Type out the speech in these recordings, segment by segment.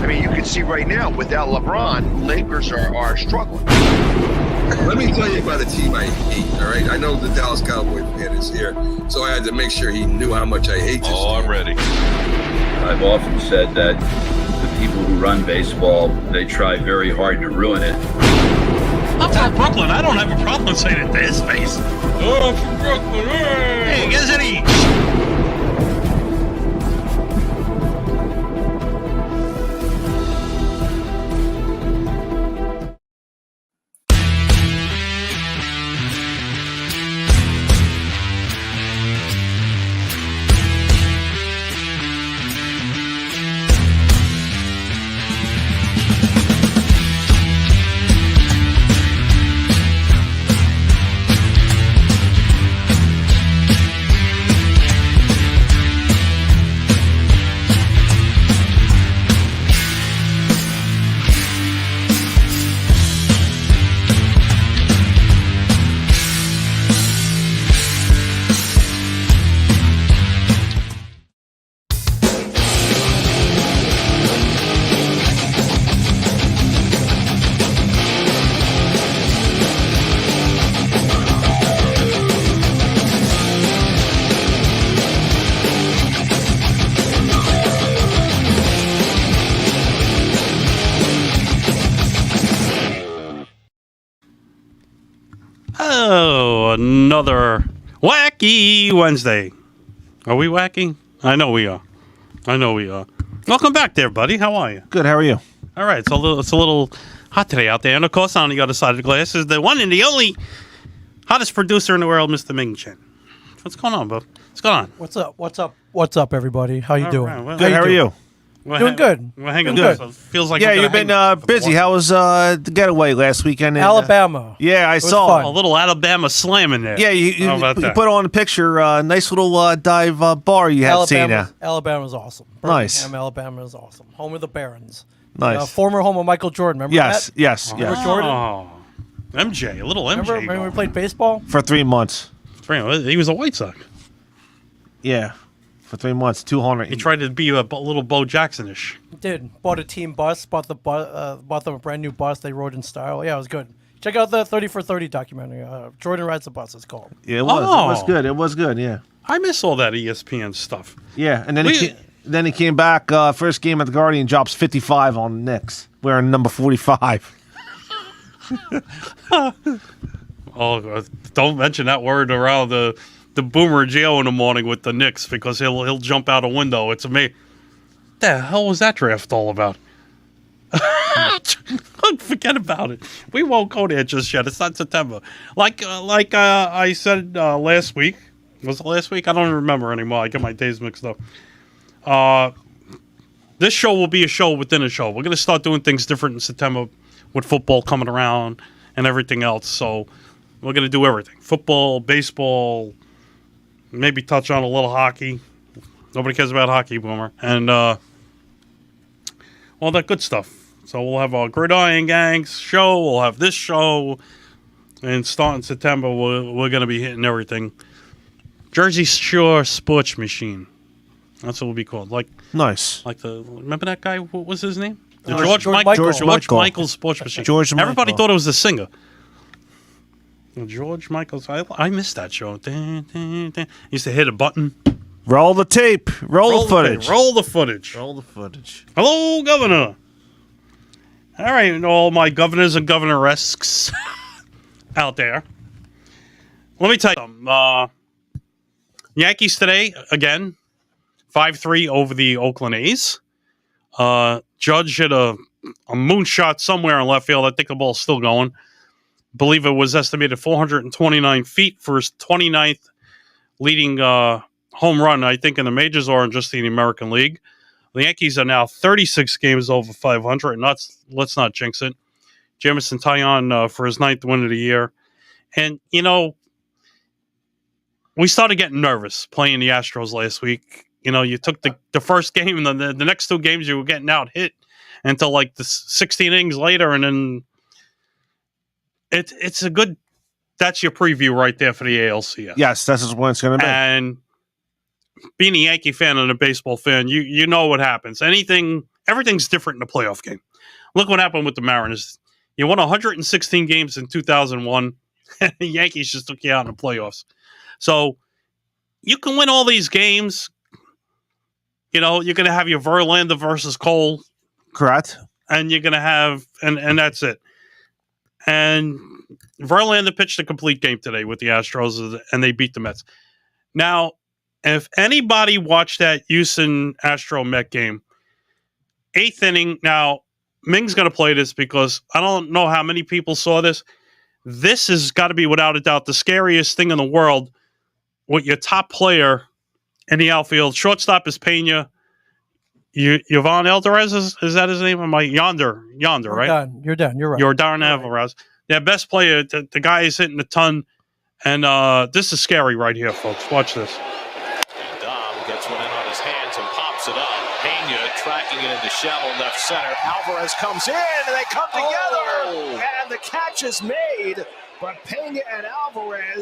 mean, you can see right now, without LeBron, Lakers are struggling. Let me tell you about a team I hate, all right? I know the Dallas Cowboy fan is here, so I had to make sure he knew how much I hate this team. I'm ready. I've often said that the people who run baseball, they try very hard to ruin it. I'm from Brooklyn. I don't have a problem saying it to his face. Oh, I'm from Brooklyn. Hey, get any? Oh, another wacky Wednesday. Are we wacky? I know we are. Welcome back there, buddy. How are you? Good. How are you? All right. It's a little hot today out there. And, of course, on the other side of the glass is the one and the only hottest producer in the world, Mr. Ming Chen. What's going on, bub? What's going on? What's up, everybody? How you doing? Right, well, Good. How are you? Doing good. We're hanging Doing good. So it feels like Yeah, we're you've gonna been hang for the busy. one. How was the getaway last weekend? Alabama. Yeah, I was saw. fun. A little Alabama slam in there. Yeah, you How about that? put on a picture. Nice little dive bar you had seen. Alabama's awesome. Nice. Birmingham, Alabama is awesome. Home of the Barons. Nice. Former home of Michael Jordan. Remember Yes, that? yes, Remember yes. Jordan? Oh, MJ, a little MJ. Remember when we going. played baseball? For 3 months. He was a White Sox. Yeah, for 3 months, 200. He tried to be a little Bo Jackson-ish. Did. Bought a team bus. Bought them a brand new bus. They rode in style. Yeah, it was good. Check out the 30 for 30 documentary. Jordan Rides the Bus, it's called. Yeah, it was. Oh. It was good. It was good. Yeah. I miss all that ESPN stuff. Yeah, and then We- he came back. First game at the Guardian, drops 55 on the Knicks, wearing number 45. Oh, don't mention that word around the Boomer Gio in the morning with the Knicks because he'll jump out a window. It's amazing. What the hell was that draft all about? Forget about it. We won't go there just yet. It's not September. Like I said last week. Was it last week? I don't remember anymore. I get my days mixed up. This show will be a show within a show. We're going to start doing things different in September with football coming around and everything else. So we're going to do everything. Football, baseball, maybe touch on a little hockey. Nobody cares about hockey, Boomer. And all that good stuff. So we'll have our Gridiron Gangs show. We'll have this show. And starting September, we're going to be hitting everything. Jersey Shore Sports Machine. That's what we'll be called. Nice. Remember that guy? What was his name? George Michael's Sports Machine. George Everybody Michael. thought it was the singer. George Michael's. I missed that show. Dun, dun, dun. Used to hit a button. Roll the tape. Roll the footage. Roll the footage. Roll the footage. Hello, Governor. All right, and all my governors and governoresses out there. Let me tell you something. Yankees today, again, 5-3 over the Oakland A's. Judge hit a moonshot somewhere in left field. I think the ball's still going. Believe it was estimated 429 feet for his 29th leading home run, I think, in the majors or in just the American League. The Yankees are now 36 games over 500, and let's not jinx it. Jameson Taillon for his 9th win of the year. And, we started getting nervous playing the Astros last week. You took the first game, and the next 2 games you were getting out hit until like the 16 innings later, and then it's a good. That's your preview right there for the ALCS. Yes, that's what it's going to be. And being a Yankee fan and a baseball fan, you know what happens. Anything everything's different in the playoff game. Look what happened with the Mariners. You won 116 games in 2001, and the Yankees just took you out in the playoffs. So you can win all these games. You know, you're going to have your Verlander versus Cole. Correct. And you're going to have, and that's it. And Verlander pitched a complete game today with the Astros, and they beat the Mets. Now, if anybody watched that Houston Astro-Met game, 8th inning, now, Ming's going to play this because I don't know how many people saw this. This has got to be, without a doubt, the scariest thing in the world with your top player in the outfield. Shortstop is Pena. Yvonne Alvarez, is that his name? Am I Yonder, right? You're done. You're right. You're Darren Alvarez. Yeah, best player. The guy is hitting a ton. And this is scary right here, folks. Watch this. And Dom gets one in on his hands and pops it up. Pena tracking it into shallow left center. Alvarez comes in, and they come together. And the catch is made. But Pena and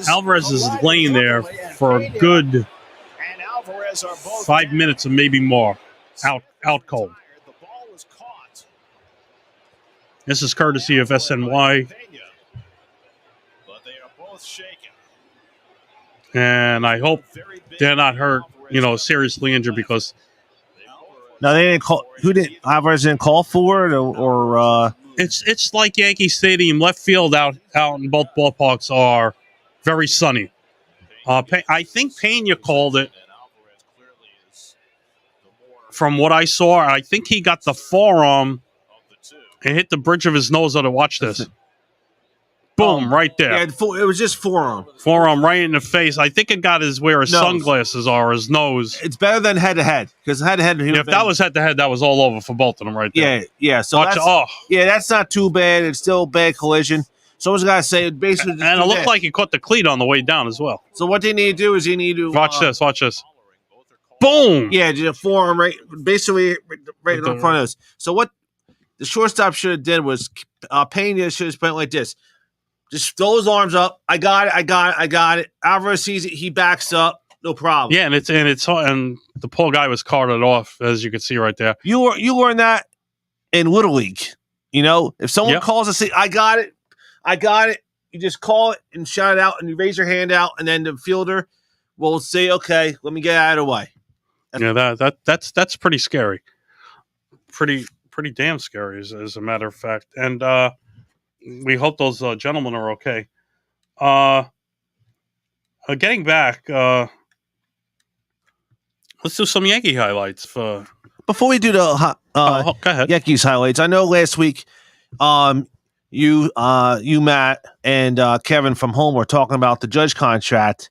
Alvarez is laying there for a good and Alvarez are both 5 minutes and maybe more. Out cold. The ball was caught. This is courtesy of SNY. But they are both shaken. And I hope they're not hurt, seriously injured, because No, they didn't call. Alvarez didn't call for it, or it's like Yankee Stadium. Left field out in both ballparks are very sunny. I think Pena called it. From what I saw, I think he got the forearm and hit the bridge of his nose. Watch this. Boom, right there. Yeah, it was just forearm. Forearm right in the face. I think it got where his sunglasses are, his nose. It's better than head-to-head, because head-to-head... if that was head-to-head, that was all over for both of them right there. Yeah. So that's not too bad. It's still a bad collision. Someone's got to say it basically... And it looked like he caught the cleat on the way down as well. So what they need to do is Watch this. Boom! Yeah, just forearm basically right in front of us. So what the shortstop should have did was Pena should have spent like this. Just throw his arms up. I got it. Alvarez sees it. He backs up. No problem. Yeah, and the poor guy was carted off, as you can see right there. You learn that in Little League. If someone calls and say, I got it, you just call it and shout it out, and you raise your hand out, and then the fielder will say, okay, let me get out of the way. That's pretty scary. Pretty damn scary, as a matter of fact. And we hope those gentlemen are okay. Getting back, let's do some Yankee highlights. Before we do the go ahead. Yankees highlights, I know last week you Matt and Kevin from home were talking about the Judge contract.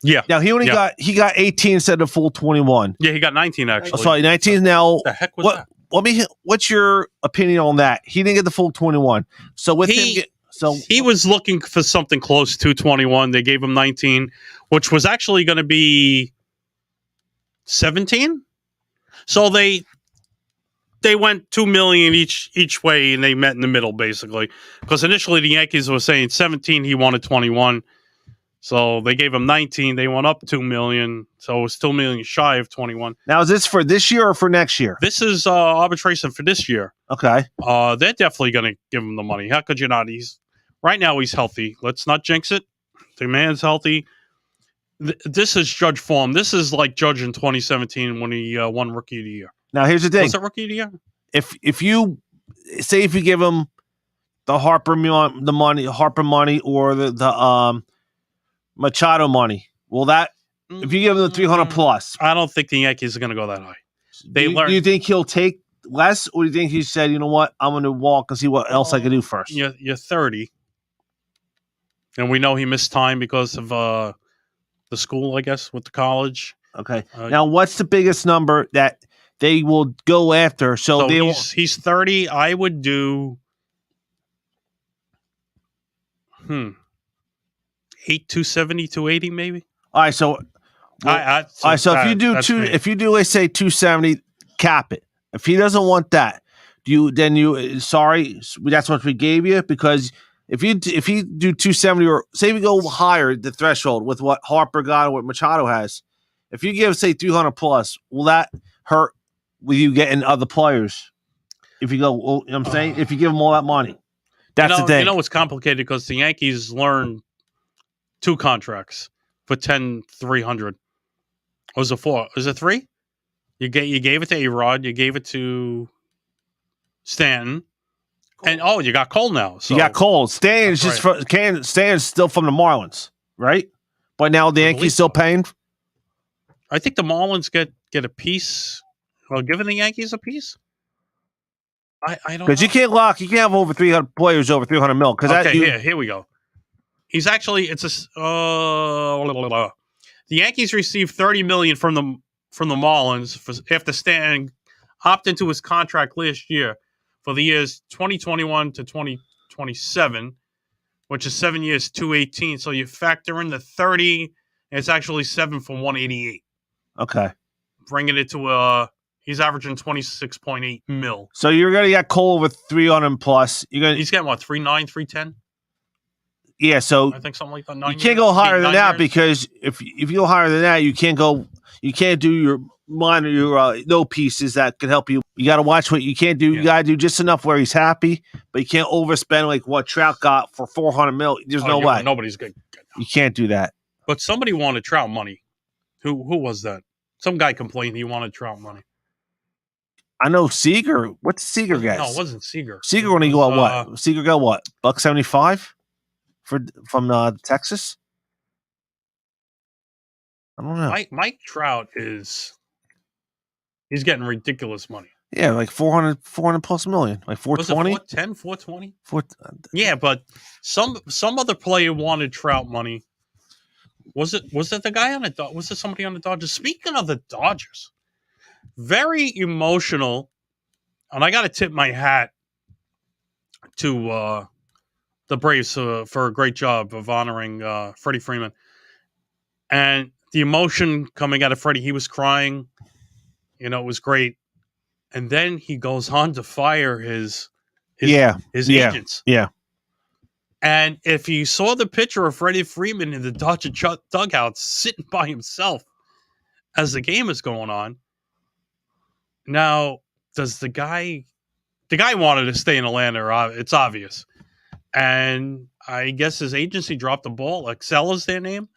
Yeah. Now he got 18 instead of full 21. Yeah, he got 19 actually. Oh, sorry, 19 now. What the heck was that? What's your opinion on that? He didn't get the full 21. So he was looking for something close to 21. They gave him 19, which was actually going to be 17. So they went $2 million each way, and they met in the middle basically. Because initially the Yankees were saying 17, he wanted 21. So they gave him 19. They went up $2 million. So it was $2 million shy of 21. Now, is this for this year or for next year? This is arbitration for this year. Okay. They're definitely going to give him the money. How could you not? Right now he's healthy. Let's not jinx it. The man's healthy. This is Judge form. This is like Judge in 2017 when he won Rookie of the Year. Now, here's the thing. Was it Rookie of the Year? If you give him the Harper money or the Machado money, will that, if you give him the 300 plus, I don't think the Yankees are going to go that high. Do you think he'll take less, or do you think he said, you know what, I'm going to walk and see what else I can do first? You're 30, and we know he missed time because of the school, I guess, with the college. Okay. Now, what's the biggest number that they will go after? So he's 30. I would do 270, 280, maybe. All right, so if you do, let's say 270, cap it. If he doesn't want that, sorry, that's what we gave you, because if you do 270, or say we go higher the threshold with what Harper got or what Machado has, if you give say 300 plus, will that hurt with you getting other players. If you go, well, you know what I'm saying, if you give them all that money, that's the thing. You know what's complicated because the Yankees learned 2 contracts for 10-300. Or was it 4? Was it 3? You gave it to A-Rod. You gave it to Stanton. And you got Cole now. So you got Cole. Stan's just Stan's still from the Marlins, right? But now the Yankees still paying. I think the Marlins get a piece. Well, giving the Yankees a piece. I don't know. Because you can't have over 300 players over 300 mil. Here we go. He's actually the Yankees received $30 million from the Marlins after Stanton opted into his contract last year for the years 2021 to 2027, which is 7 years, 218. So you factor in the 30, and it's actually 7 for 188. Okay, bringing it to he's averaging 26.8 mil. So you're gonna get Cole over 300 plus. He's getting what 3.9, 3.10. Yeah, so I think something like that. You can't go higher than that because if you go higher than that, you can't do your no pieces that could help you. You got to watch what you can't do. You got to do just enough where he's happy, but you can't overspend like what Trout got for 400 mil. There's no way. Nobody's good. You can't do that. But somebody wanted Trout money. Who was that? Some guy complained he wanted Trout money. I know Seager. What's Seager get? No, it wasn't Seager. Seager only got what? Seager got what? $175 from Texas. I don't know. Mike Trout he's getting ridiculous money. Yeah, like 400 plus million, like 420. 410, 420. Yeah, but some other player wanted Trout money. Was it the guy on the was it somebody on the Dodgers? Speaking of the Dodgers, very emotional, and I got to tip my hat to the Braves for a great job of honoring Freddie Freeman. And the emotion coming out of Freddie, he was crying. It was great. And then he goes on to fire his agents. Yeah. And if you saw the picture of Freddie Freeman in the Dodger dugout sitting by himself as the game is going on, now does the guy wanted to stay in Atlanta? It's obvious. And I guess his agency dropped the ball. Excel is their name,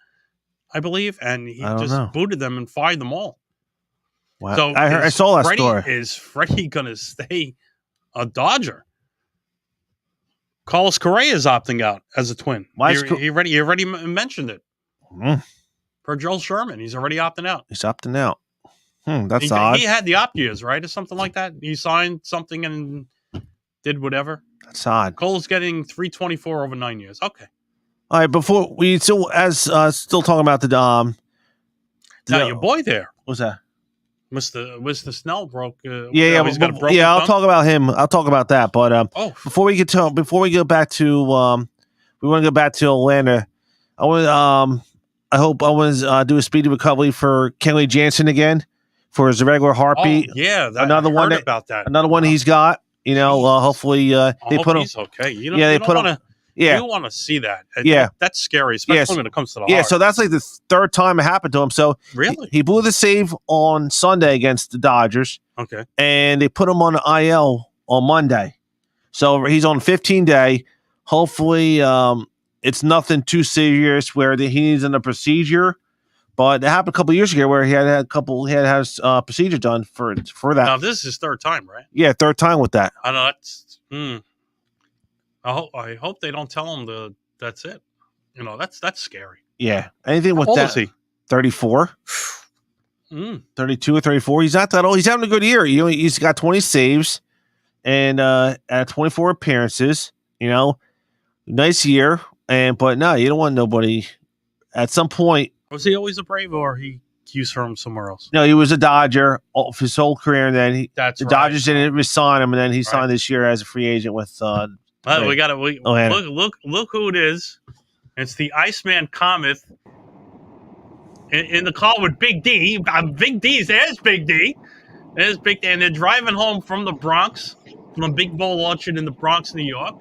I believe, and he just booted them and fired them all. Wow. So I saw that story. Is Freddie going to stay a Dodger? Carlos Correa is opting out as a Twin. He already mentioned it. Per Joel Sherman, he's already opting out. He's opting out. That's odd. He had the opt years, right, or something like that. He signed something and did whatever. That's odd. Cole's getting $324 over 9 years. Okay. All right. Before we still talking about the now your boy there. What's that? Mr. Snell broke. I'll talk about him. I'll talk about that. But before we go back to we want to go back to Atlanta. I hope Owens do a speedy recovery for Kenley Jansen again for his irregular heartbeat. Oh, yeah, another one about that. Another one he's got. Hopefully they put him. He's okay. They put him. Yeah, you want to see that. That's scary, especially when it comes to the heart. Yeah, so that's like the third time it happened to him. So really, he blew the save on Sunday against the Dodgers. Okay, and they put him on the IL on Monday. So he's on 15-day. Hopefully, it's nothing too serious where he needs a procedure. But it happened a couple of years ago where he had his procedure done for that. Now this is his third time, right? Yeah, third time with that. I know that's. I hope they don't tell him that's it. That's scary. Yeah. Anything with How old that. Is he? 34. 32 or 34. He's not that old. He's having a good year. He's got 20 saves and 24 appearances. Nice year. But no, you don't want nobody at some point. Was he always a Brave or he used from somewhere else? No, he was a Dodger his whole career, and then the Dodgers didn't resign him, and then he signed this year as a free agent with we got to look who it is. It's the Iceman Comet in the car with Big D. Big D's there's Big D. There's Big D, and they're driving home from the Bronx, from a Big Bowl Orchard in the Bronx, New York.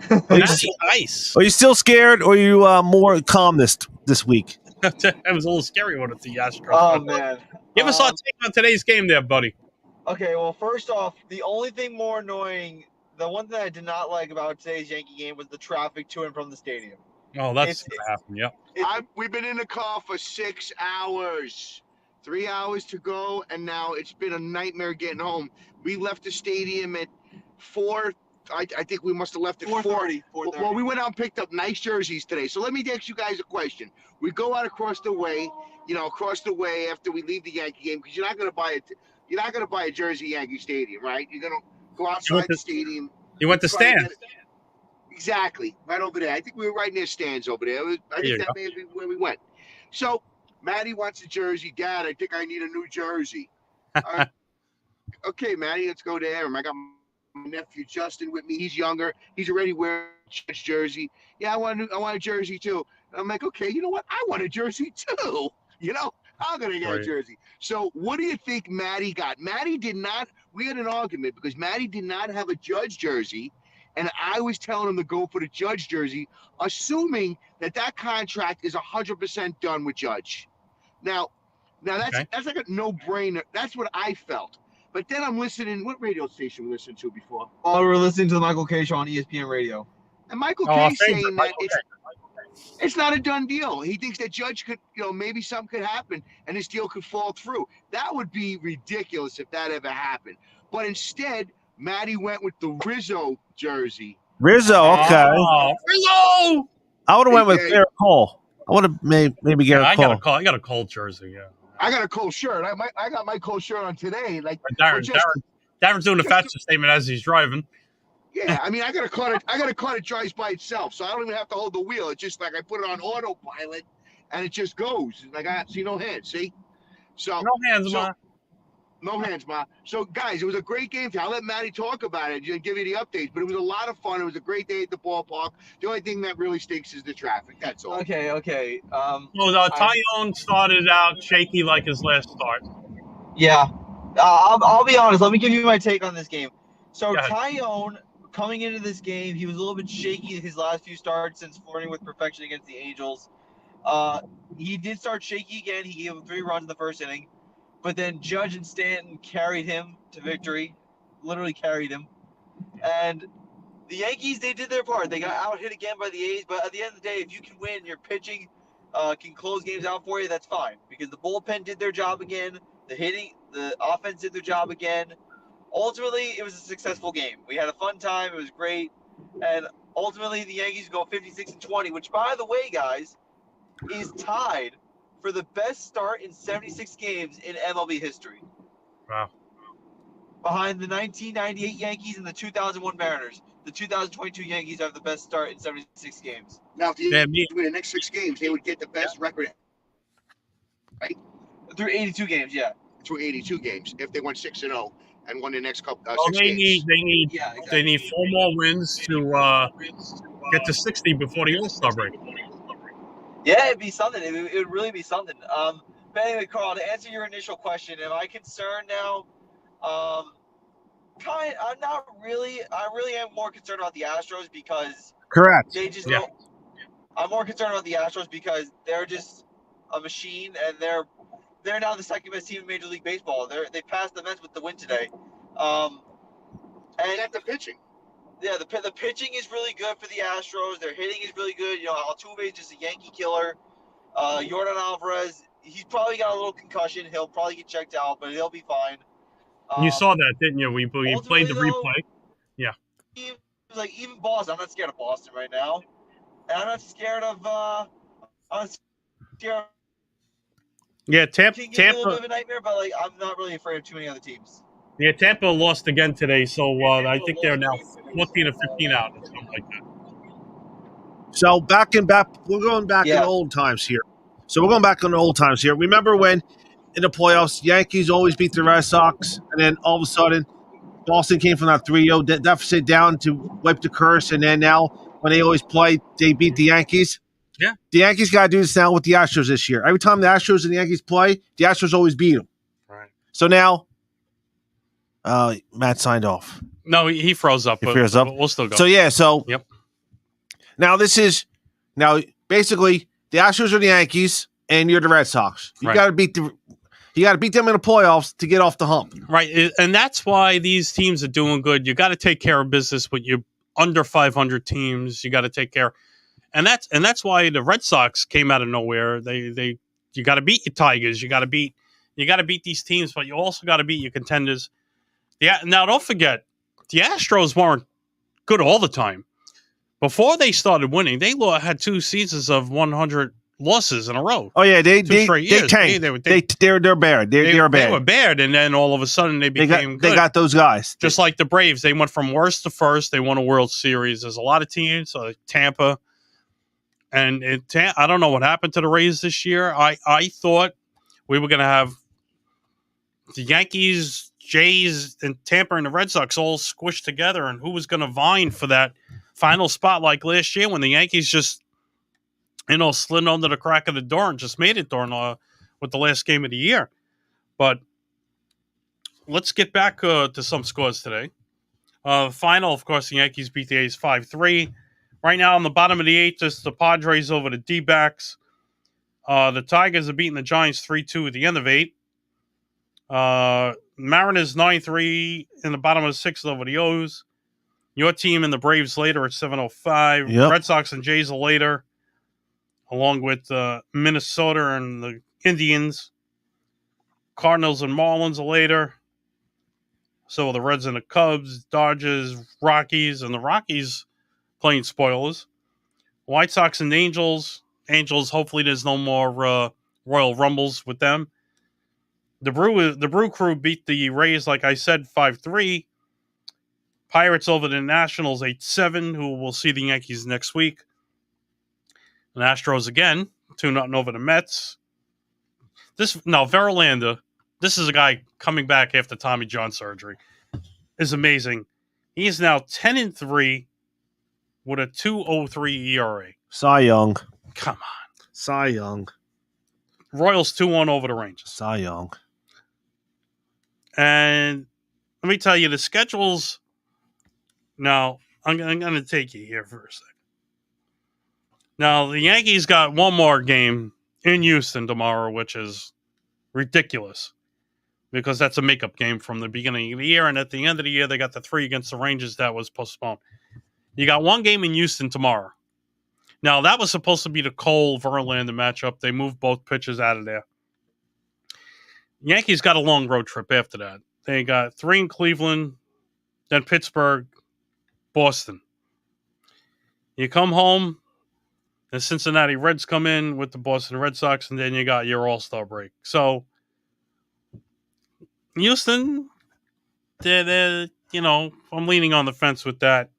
That's the ice. Are you still scared, or are you more calm this week? It was a little scary when it's the Astros. Oh man! Give us our take on today's game, there, buddy. Okay, well, first off, the only thing more annoying, the one thing I did not like about today's Yankee game was the traffic to and from the stadium. Oh, that's gonna happen. Yep. We've been in the car for 6 hours, 3 hours to go, and now it's been a nightmare getting home. We left the stadium at 4. I think we must have left at 4:30. Well, we went out and picked up nice jerseys today. So let me ask you guys a question. We go out across the way after we leave the Yankee game, because you're not gonna buy a jersey at Yankee Stadium, right? You're gonna go outside the stadium. You went to try stand. Exactly, right over there. I think we were right near stands over there. I think that may have been where we went. So Maddie wants a jersey. Dad, I think I need a new jersey. Okay, Maddie, let's go there. I got my nephew Justin with me. He's younger. He's already wearing a Jets jersey. Yeah, I want a jersey too. I'm like, okay, you know what? I want a jersey too. I'm gonna get a jersey. So what do you think Maddie got? Maddie did not. We had an argument because Maddie did not have a Judge jersey. And I was telling him to go for the Judge jersey, assuming that contract is 100% done with Judge. Now that's like a no-brainer. That's what I felt. But then I'm listening. What radio station we listened to before? Oh, we're listening to the Michael Kay show on ESPN Radio. And Michael Kay saying that it's not a done deal. He thinks that Judge could, maybe something could happen and his deal could fall through. That would be ridiculous if that ever happened. But instead, Maddie went with the Rizzo jersey. Rizzo, okay. Oh, Rizzo! I would have went with Garrett Cole. I would have maybe Garrett Cole. I got a Cole jersey. Yeah. I got a Cole shirt. I got my Cole shirt on today. Like Darren's doing the fashion statement as he's driving. Yeah, I mean, I got a car that drives by itself, so I don't even have to hold the wheel. It's just like I put it on autopilot, and it just goes. Like I see no hands. See, so no hands, Ma. No hands, Ma. So guys, it was a great game. I'll let Maddie talk about it and give you the updates. But it was a lot of fun. It was a great day at the ballpark. The only thing that really stinks is the traffic. That's all. Okay. Tyone started out shaky like his last start. Yeah, I'll be honest. Let me give you my take on this game. So Tyone, coming into this game, he was a little bit shaky his last few starts since flirting with perfection against the Angels. He did start shaky again. He gave him 3 runs in the first inning. But then Judge and Stanton carried him to victory, literally carried him. And the Yankees, they did their part. They got out-hit again by the A's. But at the end of the day, if you can win, your pitching can close games out for you, that's fine. Because the bullpen did their job again. The offense did their job again. Ultimately, it was a successful game. We had a fun time. It was great. And ultimately, the Yankees go 56-20, which, by the way, guys, is tied for the best start in 76 games in MLB history. Wow. Behind the 1998 Yankees and the 2001 Mariners. The 2022 Yankees have the best start in 76 games. Now, if the Yankees win the next 6 games, they would get the best record, right? Through 82 games, yeah. Through 82 games, if they went 6-0 and won the next couple. They need 4 more wins to get to 60 before the All-Star break. Yeah, it'd be something. It would really be something. But anyway, Carl, to answer your initial question, am I concerned now? I'm not really. I really am more concerned about the Astros because they just don't. I'm more concerned about the Astros because they're just a machine, and they're now the second best team in Major League Baseball. They passed the Mets with the win today. And that's the pitching. Yeah, the pitching is really good for the Astros. Their hitting is really good. Altuve is just a Yankee killer. Yordan Alvarez, he's probably got a little concussion. He'll probably get checked out, but he'll be fine. You saw that, didn't you? We played the replay. Yeah. Even Boston. I'm not scared of Boston right now, and I'm not scared of. Yeah, Tampa. A little bit of a nightmare, but I'm not really afraid of too many other teams. Yeah, Tampa lost again today, so I think they're now 14 or 15 out or something like that. So we're going back in old times here. Remember when in the playoffs, Yankees always beat the Red Sox, and then all of a sudden, Boston came from that 3-0 deficit down to wipe the curse, and then now when they always play, they beat the Yankees. Yeah. The Yankees got to do this now with the Astros this year. Every time the Astros and the Yankees play, the Astros always beat them. Right. So now, Matt signed off. No, he froze up. He froze up. We'll still go. Yep. Now basically the Astros are the Yankees, and you're the Red Sox. You got to beat You got to beat them in the playoffs to get off the hump. Right, and that's why these teams are doing good. You got to take care of business with your under 500 teams. You got to take care, and that's why the Red Sox came out of nowhere. You got to beat your Tigers. You got to beat these teams, but you also got to beat your contenders. Yeah. Now, don't forget, the Astros weren't good all the time. Before they started winning, they had 2 seasons of 100 losses in a row. Oh yeah, they years. tanked. They're bad. They're bad. They were bad, and then all of a sudden they became good. They got those guys. Just like the Braves, they went from worst to first. They won a World Series. There's a lot of teams, Tampa, and I don't know what happened to the Rays this year. I thought we were going to have the Yankees, Jays, and Tampa and the Red Sox all squished together, and who was going to vying for that final spot like last year when the Yankees just, slid under the crack of the door and just made it during with the last game of the year. But let's get back to some scores today. Final, of course, the Yankees beat the A's 5-3. Right now, on the bottom of the 8th, it's the Padres over the D-backs. The Tigers are beating the Giants 3-2 at the end of 8. Mariners 9-3 in the bottom of the 6th over the O's. Your team and the Braves later at 7:05. Yep. Red Sox and Jays are later, along with Minnesota and the Indians. Cardinals and Marlins are later. So are the Reds and the Cubs, Dodgers, Rockies, and the Rockies playing spoilers. White Sox and Angels. Angels, hopefully there's no more Royal Rumbles with them. The Brew Crew beat the Rays, like I said, 5-3. Pirates over the Nationals 8-7, who will see the Yankees next week. The Astros again, 2-0 over the Mets. Verlander, this is a guy coming back after Tommy John surgery, is amazing. He is now 10-3 with a 2.03 ERA. Cy Young. Come on. Cy Young. Royals 2-1 over the Rangers. Cy Young. And let me tell you, the schedules. Now, I'm going to take you here for a second. Now, the Yankees got one more game in Houston tomorrow, which is ridiculous because that's a makeup game from the beginning of the year. And at the end of the year, they got the 3 against the Rangers that was postponed. You got one game in Houston tomorrow. Now, that was supposed to be the Cole-Verlander matchup. They moved both pitchers out of there. Yankees got a long road trip after that. They got 3 in Cleveland, then Pittsburgh, Boston. You come home, the Cincinnati Reds come in with the Boston Red Sox, and then you got your All-Star break. So, Houston, I'm leaning on the fence with that.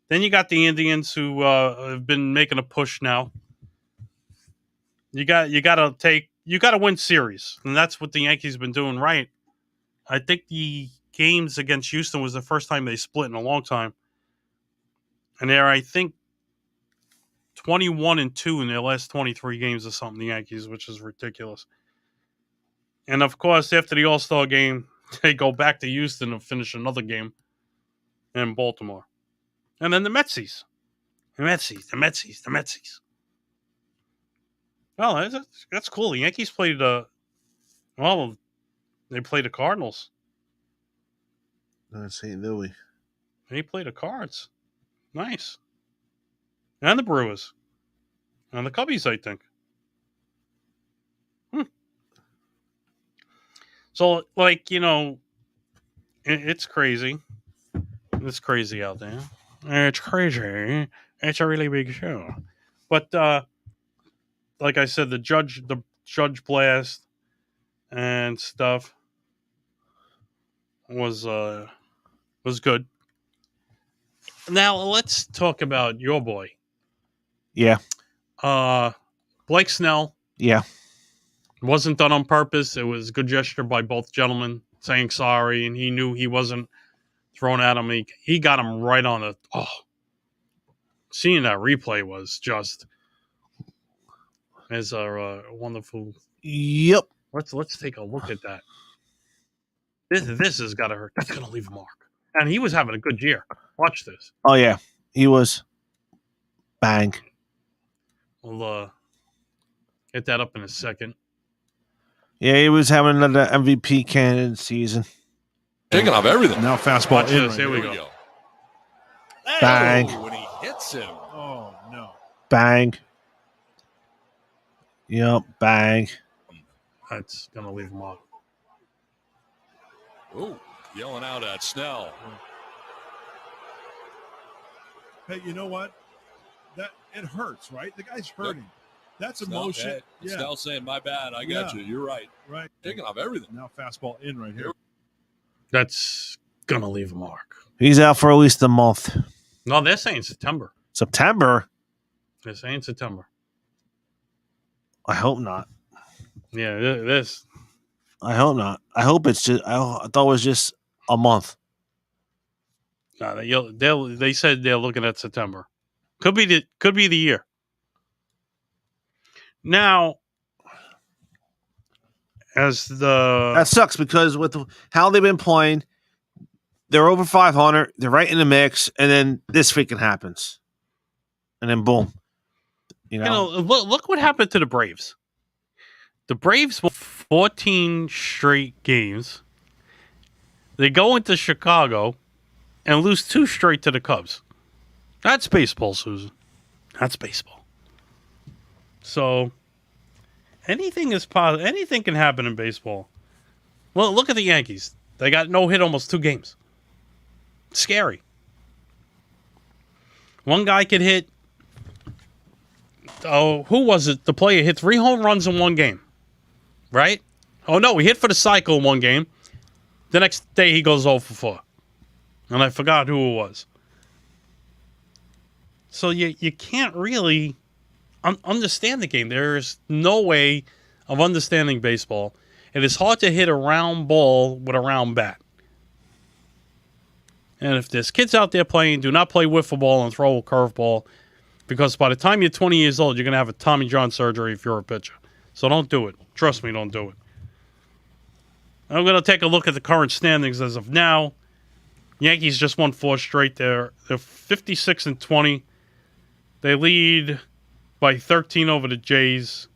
Then you got the Indians who have been making a push now. You got to win series, and that's what the Yankees have been doing right. I think the games against Houston was the first time they split in a long time. And they're, I think, 21-2 in their last 23 games or something, the Yankees, which is ridiculous. And, of course, after the All-Star game, they go back to Houston and finish another game in Baltimore. And then the Metsies. The Metsies. Well, that's cool. The Yankees played they played the Cardinals. St. Louis. They played the Cards. Nice. And the Brewers. And the Cubbies, I think. So, it's crazy. It's crazy out there. It's crazy. It's a really big show. But, like I said, the judge blast and stuff was good. Now let's talk about your boy. Yeah. Blake Snell. Yeah. Wasn't done on purpose. It was a good gesture by both gentlemen saying sorry, and he knew he wasn't thrown at him. He got him right on the. Oh, seeing that replay was just as a wonderful. Yep. Let's take a look at that. This has got to hurt. That's going to leave a mark. And he was having a good year. Watch this. Oh yeah, he was. Bang. We'll get that up in a second. Yeah, he was having another MVP candidate season. Taking off everything. Now fastball in. Here we go. Bang. When he hits him. Oh, no. Bang. Yep, bang. That's going to leave him off. Ooh, yelling out at Snell. Hey, you know what? It hurts, right? The guy's hurting. Yep. That's Snell, emotion. Hey, yeah. Snell saying, my bad, I got you. You're right. Right. Taking off everything. Now fastball in right here. That's going to leave a mark. He's out for at least a month. No, they're saying September. September? They're saying September. I hope not. Yeah, this. I hope not. I hope it's just. I thought it was just a month. No, they said they're looking at September. Could be the year. Now, that sucks because with how they've been playing, they're over 500. They're right in the mix, and then this freaking happens, and then boom. Look what happened to the Braves. The Braves won 14 straight games. They go into Chicago and lose 2 straight to the Cubs. That's baseball, Susan. That's baseball. So anything is possible. Anything can happen in baseball. Well, look at the Yankees. They got no hit almost 2 games. Scary. One guy could hit. Oh, who was it? The player hit 3 home runs in 1 game. Right? Oh, no, he hit for the cycle in 1 game. The next day he goes 0 for 4. And I forgot who it was. So you can't really understand the game. There's no way of understanding baseball. It is hard to hit a round ball with a round bat. And if there's kids out there playing, do not play wiffle ball and throw a curveball, because by the time you're 20 years old, you're going to have a Tommy John surgery if you're a pitcher. So don't do it. Trust me, don't do it. I'm going to take a look at the current standings as of now. Yankees just won 4 straight. They're 56-20. They lead by 13 over the Jays,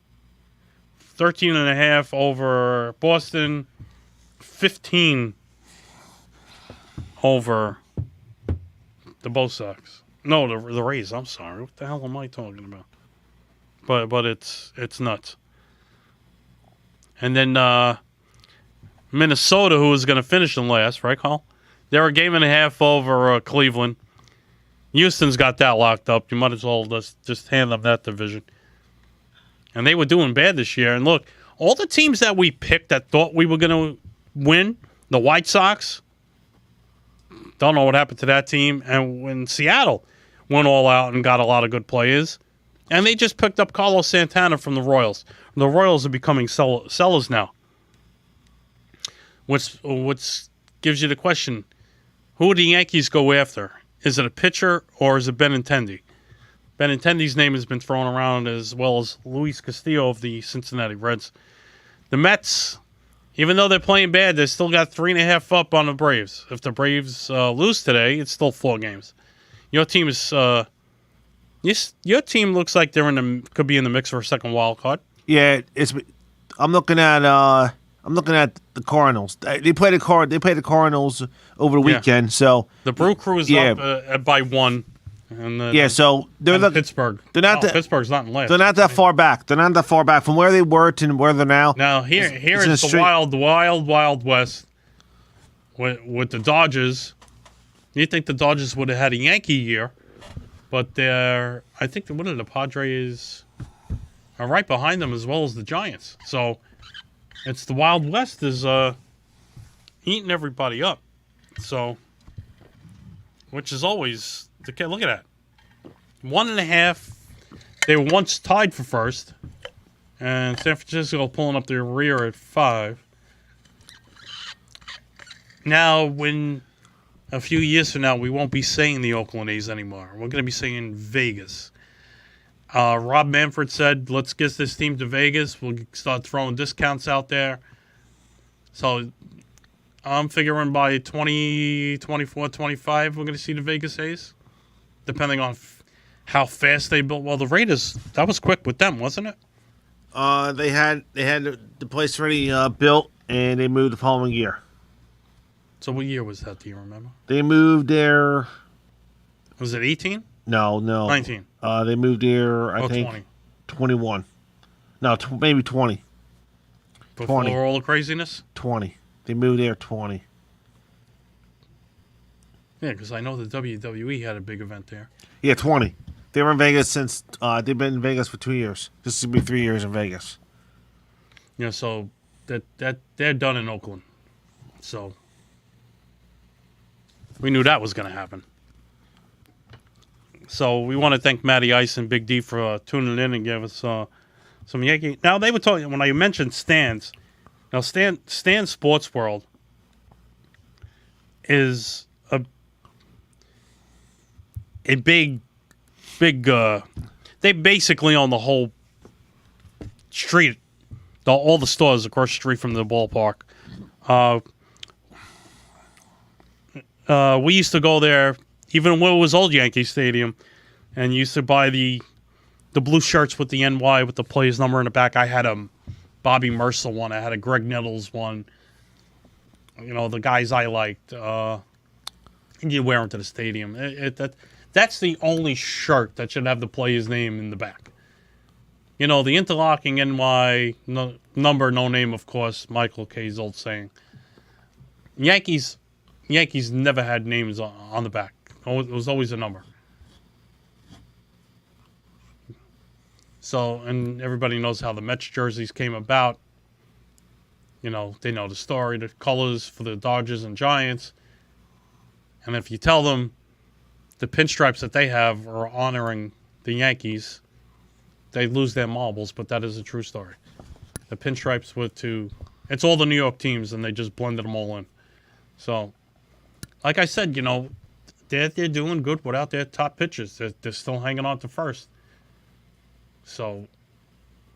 13.5 over Boston, 15 over the Bo Sox. No, the Rays. I'm sorry. What the hell am I talking about? But it's nuts. And then Minnesota, who is going to finish in last, right, Carl? They're a game and a half over Cleveland. Houston's got that locked up. You might as well just hand them that division. And they were doing bad this year. And look, all the teams that we picked that thought we were going to win, the White Sox, don't know what happened to that team. And when Seattle went all out and got a lot of good players, and they just picked up Carlos Santana from the Royals. The Royals are becoming sellers now. Which gives you the question, who do the Yankees go after? Is it a pitcher or is it Benintendi? Benintendi's name has been thrown around, as well as Luis Castillo of the Cincinnati Reds. The Mets, even though they're playing bad, they still got 3.5 up on the Braves. If the Braves lose today, it's still 4 games. Your team is your team looks like could be in the mix for a second wild card. Yeah, I'm looking at the Cardinals. They play the Cardinals over the weekend. So the Brew Crew is up by 1. And so they're Pittsburgh. They're not Pittsburgh's not in last. They're not that far back. They're not that far back from where they were to where they're now. Now here is the wild west with the Dodgers. You think the Dodgers would have had a Yankee year, but I think the Padres are right behind them, as well as the Giants. So it's the Wild West is eating everybody up. So, which is always the case. Look at that. 1.5. They were once tied for first, and San Francisco pulling up their rear at 5. Now, when a few years from now, we won't be saying the Oakland A's anymore. We're going to be saying Vegas. Rob Manfred said, let's get this team to Vegas. We'll start throwing discounts out there. So I'm figuring by 2024, 25, we're going to see the Vegas A's, depending on how fast they built. Well, the Raiders, that was quick with them, wasn't it? They had the place already built, and they moved the following year. So what year was that? Do you remember? They moved there. Was it 18? No. 19. They moved there. I think 20. 21. No, maybe 20. Before 20. all the craziness. 20. They moved there 20. Yeah, because I know the WWE had a big event there. Yeah, 20. They were in Vegas since they've been in Vegas for 2 years. This will be 3 years in Vegas. Yeah, so that they're done in Oakland. So we knew that was going to happen. So we want to thank Matty Ice and Big D for tuning in and give us some Yankee. Now they were talking when I mentioned Stan's. Now Stan's Sports World is a big. They basically own the whole street, all the stores across the street from the ballpark. We used to go there, even when it was old Yankee Stadium, and used to buy the blue shirts with the NY with the player's number in the back. I had a Bobby Mercer one. I had a Greg Nettles one. You know, the guys I liked. And you wear them to the stadium. That's the only shirt that should have the player's name in the back. You know, the interlocking NY, number, no name, of course, Michael K's old saying. Yankees never had names on the back. It was always a number. So, and everybody knows how the Mets jerseys came about. You know, they know the story, the colors for the Dodgers and Giants. And if you tell them the pinstripes that they have are honoring the Yankees, they lose their marbles, but that is a true story. The pinstripes were it's all the New York teams, and they just blended them all in. So, like I said, you know, they're doing good without their top pitchers. They're still hanging on to first. So,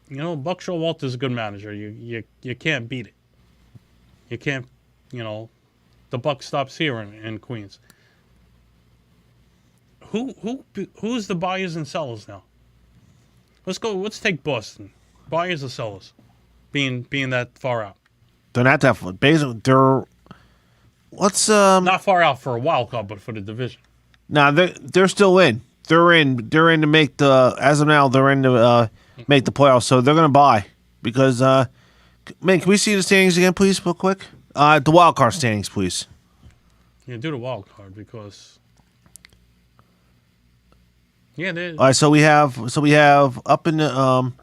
you know, Buck Showalter's a good manager. You can't beat it. You can't, you know, the buck stops here in Queens. Who's the buyers and sellers now? Let's take Boston. Buyers or sellers? Being that far out. They're not that far. Basically, they're not far out for a wild card, but for the division. No, they're still in. They're in to make as of now, they're in to make the playoffs. So they're gonna buy because man, can we see the standings again, please, real quick? The wild card standings, please. Yeah, do the wild card because yeah, all right. So we have up in the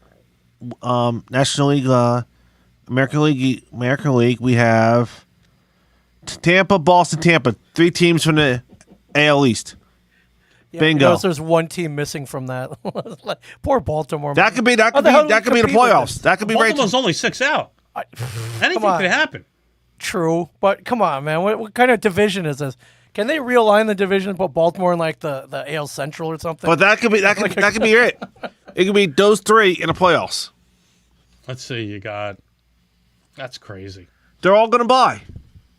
National League, American League. We have Tampa, Boston, Tampa. 3 teams from the AL East. Yeah, Bingo. There's one team missing from that. Poor Baltimore. That could be the playoffs. That could be right. Baltimore's only 6 out. Anything could happen. True, but come on, man. What kind of division is this? Can they realign the division and put Baltimore in like the AL Central or something? But that could be it. It could be those 3 in the playoffs. Let's see. That's crazy. They're all going to buy.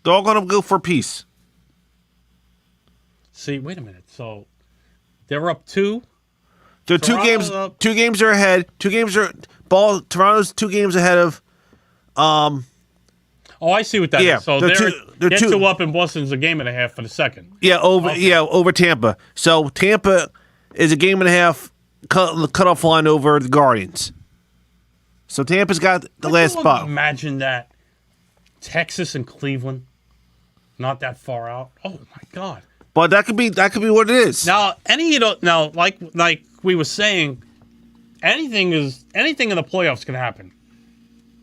They're all going to go for peace. See, wait a minute. So they're up 2. They're 2 games. 2 games are ahead. 2 games are Toronto's 2 games ahead of. Oh, I see what that is. So they're 2 2 up, and Boston's a game and a half for the second. Yeah, over Tampa. So Tampa is a game and a half cutoff line over the Guardians. So Tampa's got the last spot. Imagine that. Texas and Cleveland, not that far out. Oh my God! But that could be what it is. Now, like we were saying, anything in the playoffs can happen.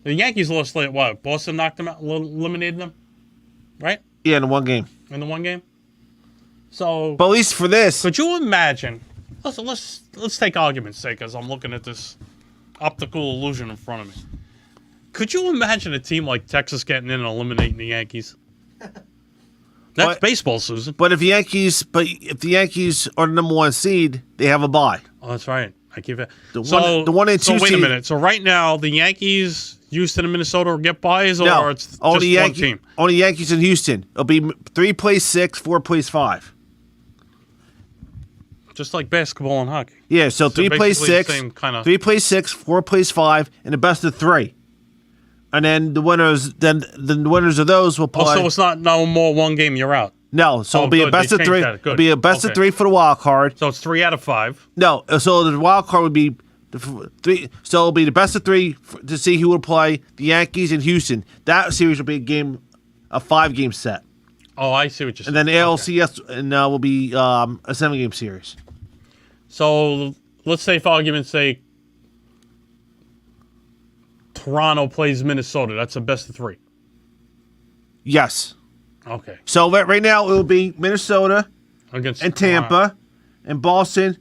The Yankees lost what? Boston knocked them out, eliminated them, right? Yeah, in the one game. So, but at least for this, could you imagine? Let's take argument's sake, as I'm looking at this optical illusion in front of me. Could you imagine a team like Texas getting in and eliminating the Yankees? That's baseball, Susan. But if the Yankees are the number 1 seed, they have a bye. Oh, that's right. I give it. The one and 2 So wait seed, a minute. So right now, the Yankees, Houston, and Minnesota get buys, or it's just one team? Only Yankees and Houston. It'll be 3 plays 6, 4 plays 5. just like basketball and hockey. Yeah, so 3 plays basically the 6, same kinda- 3 plays 6, 4 plays 5, and a best of 3. And then the winners of those will play. Oh, so it's not no more one game you're out. No, so it'll be a good. best They of changed 3. that. Good. It'll be a best of Okay. 3 for the wild card. So it's 3 out of 5. No, so the wild card would be the 3. So it'll be the best of 3 to see who will play the Yankees and Houston. That series will be a 5-game set. Oh, I see what you're saying. And then the ALCS will be a 7-game series. So let's say, for argument's sake, Toronto plays Minnesota. That's a best of 3. Yes. Okay. So right now it will be Minnesota Against and Tampa and Boston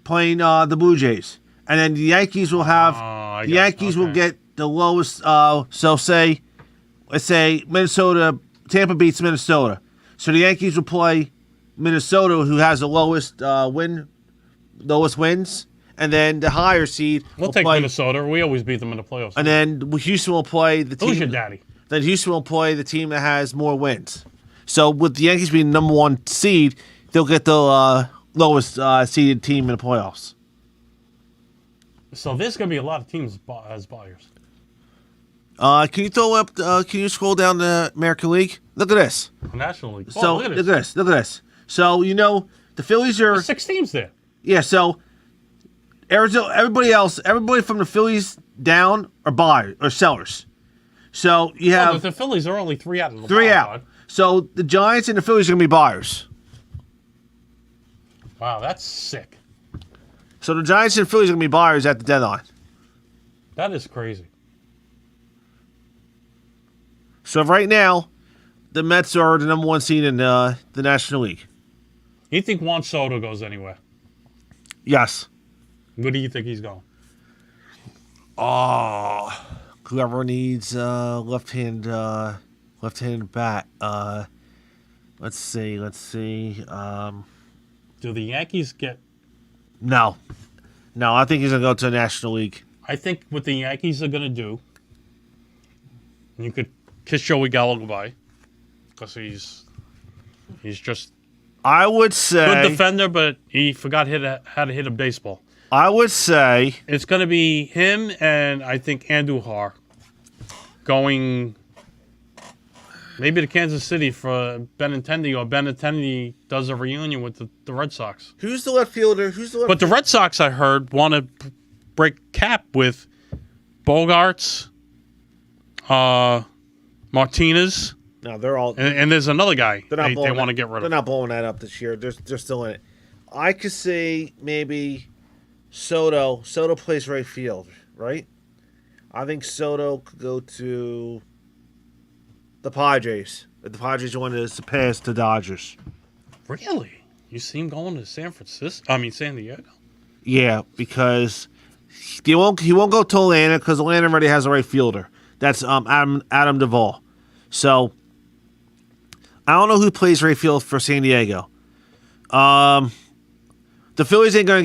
playing the Blue Jays. And then the Yankees will have the Yankees will get the lowest. Let's say Tampa beats Minnesota, so the Yankees will play Minnesota, who has the lowest wins, and then the higher seed. We'll take Minnesota. We always beat them in the playoffs. And then Houston will play the team. Who's your daddy? Then Houston will play the team that has more wins. So with the Yankees being the number 1 seed, they'll get the lowest seeded team in the playoffs. So there's going to be a lot of teams as buyers. Can you throw up? Can you scroll down the American League? Look at this. National League. So look at this. Look at this. So the Phillies are There's 6 teams there. Yeah. So Arizona, everybody from the Phillies down are buyers or sellers. So you have but the Phillies are only 3 out of the 3 wild out. card. So the Giants and the Phillies are going to be buyers. Wow, that's sick. So the Giants and the Phillies are going to be buyers at the deadline. That is crazy. So right now, the Mets are the number 1 seed in the National League. You think Juan Soto goes anywhere? Yes. Where do you think he's going? Oh, whoever needs left-handed bat. Let's see. Do the Yankees get... No, I think he's gonna go to the National League. I think what the Yankees are going to do, you could kiss Joey Gallo goodbye, because he's just... I would say... Good defender, but he forgot how to hit a baseball. I would say... It's going to be him and I think Andujar going maybe to Kansas City for Benintendi, or Benintendi does a reunion with the Red Sox. Who's the left fielder? But the Red Sox, I heard, want to break cap with Bogarts, Martinez. No, they're all... And there's another guy they blowing want to get rid of. They're not blowing that up this year. They're still in it. I could see maybe Soto. Soto plays right field, right? I think Soto could go to the Padres. If the Padres wanted to pass the Dodgers. Really? You see him going to San Diego? Yeah, because he won't go to Atlanta, because Atlanta already has a right fielder. That's Adam Duvall. So I don't know who plays right field for San Diego. The Phillies ain't gonna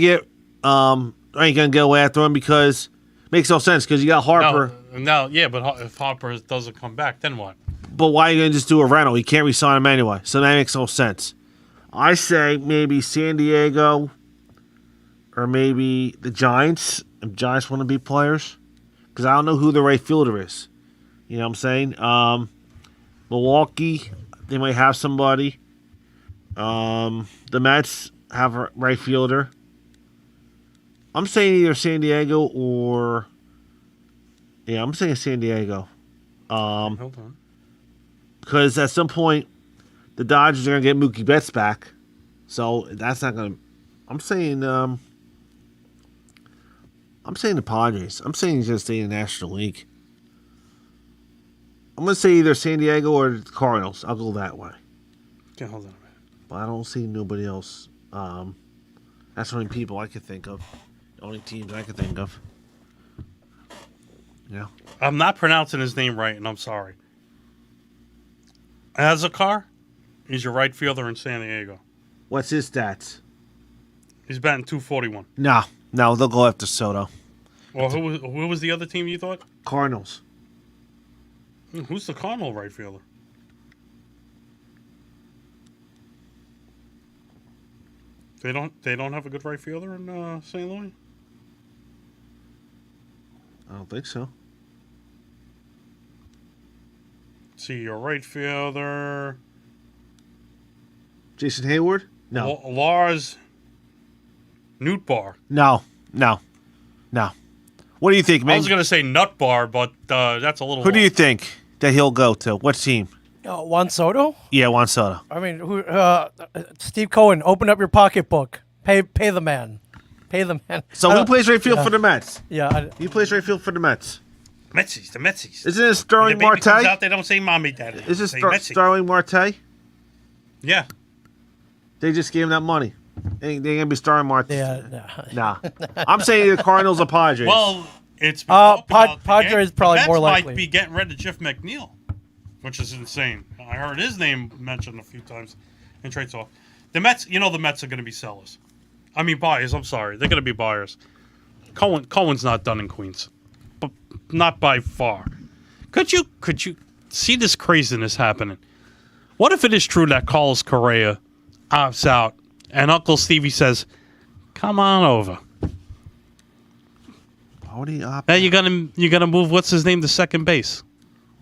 go after him, because it makes no sense, because you got Harper. No, yeah, but if Harper doesn't come back, then what? But why are you gonna just do a rental? You can't re-sign him anyway, so that makes no sense. I say maybe San Diego, or maybe the Giants. If Giants want to be players, because I don't know who the right fielder is. You know what I'm saying? Milwaukee, they might have somebody. The Mets have a right fielder. I'm saying either San Diego or... Yeah, I'm saying San Diego. Hold on. Because at some point, the Dodgers are going to get Mookie Betts back. So that's not going to... I'm saying the Padres. I'm saying he's going to stay in the National League. I'm going to say either San Diego or the Cardinals. I'll go that way. Okay, hold on a minute. But I don't see nobody else. That's the only people I could think of. The only teams I could think of. Yeah. I'm not pronouncing his name right, and I'm sorry. Azakar? He's your right fielder in San Diego. What's his stats? He's batting .241. No, they'll go after Soto. Well, who was the other team you thought? Cardinals. Who's the Cardinal right fielder? They don't have a good right fielder in St. Louis? I don't think so. See your right fielder. Jason Hayward? No. Lars Newtbar. No. What do you think, man? I was going to say Nutbar, but that's a little. Who do you think that he'll go to? What team? Juan Soto? Yeah, Juan Soto. I mean, who? Steve Cohen, open up your pocketbook. Pay the man. Pay the man. So who plays right field for the Mets? Yeah. He plays right field for the Mets. The Metsies. Isn't it Sterling When the baby Marte? comes out, they don't say mommy, daddy. Is it They say Metsy. Sterling Marte? Yeah. They just gave him that money. They ain't gonna be Sterling Marte. Yeah. Nah. I'm saying the Cardinals or Padres. Well, it's been talked about Padres the probably Mets more likely. might be getting rid of Jeff McNeil, which is insane. I heard his name mentioned a few times in trade talk. The Mets, the Mets are going to be sellers. I mean buyers. I'm sorry, they're going to be buyers. Cohen's not done in Queens, but not by far. Could you see this craziness happening? What if it is true that Carlos Correa opts out and Uncle Stevie says, "Come on over"? Why would he opt Now out? you're gonna move what's his name to second base?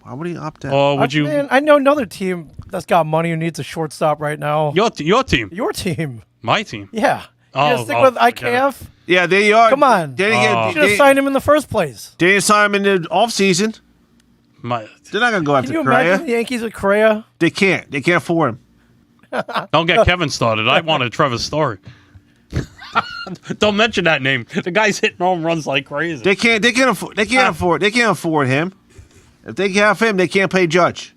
Why would he opt out? Or would you? Man, I know another team that's got money who needs a shortstop right now. Your team, Your team. my team. Yeah. Oh, You gonna stick with forget IKF? Yeah, they are. Come on. They You should have signed him in the first place. They didn't sign him in the offseason. My, They're not going to go Can after you Correa. imagine the Yankees with Correa? They can't. They can't afford him. don't get Kevin started. I wanted Trevor Story. Don't mention that name. The guy's hitting home runs like crazy. They can't. They can't afford. They can't afford. They can't afford him. If they have him, they can't pay Judge.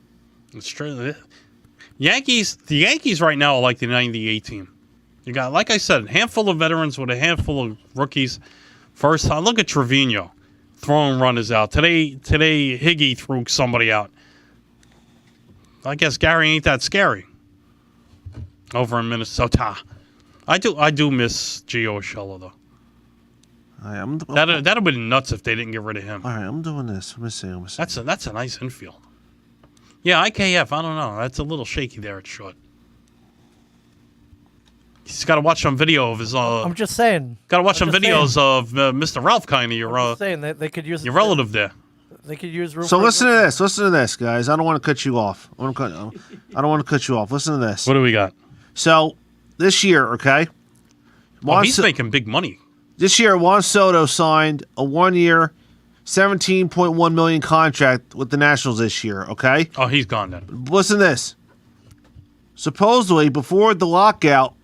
It's true. The Yankees right now are like the '98 team. You got, like I said, a handful of veterans with a handful of rookies. First time, look at Trevino throwing runners out. Today Higgy threw somebody out. I guess Gary ain't that scary. Over in Minnesota, I do miss Gio Urshela though. That'd have been nuts if they didn't get rid of him. All right, I'm doing this. Let me see. That's a nice infield. Yeah, IKF. I don't know. That's a little shaky there at short. He's got to watch some video of his. I'm just saying. Got to watch some videos of Mr. Ralph, kind of your. Saying they could use your relative there. They could use room. So listen to this. Listen to this, guys. I don't want to cut you off. I don't want to cut you off. Listen to this. What do we got? So this year, okay. He's making big money. This year, Juan Soto signed a 1-year, $17.1 million contract with the Nationals this year. Okay. Oh, he's gone then. Listen to this. Supposedly, before the lockout,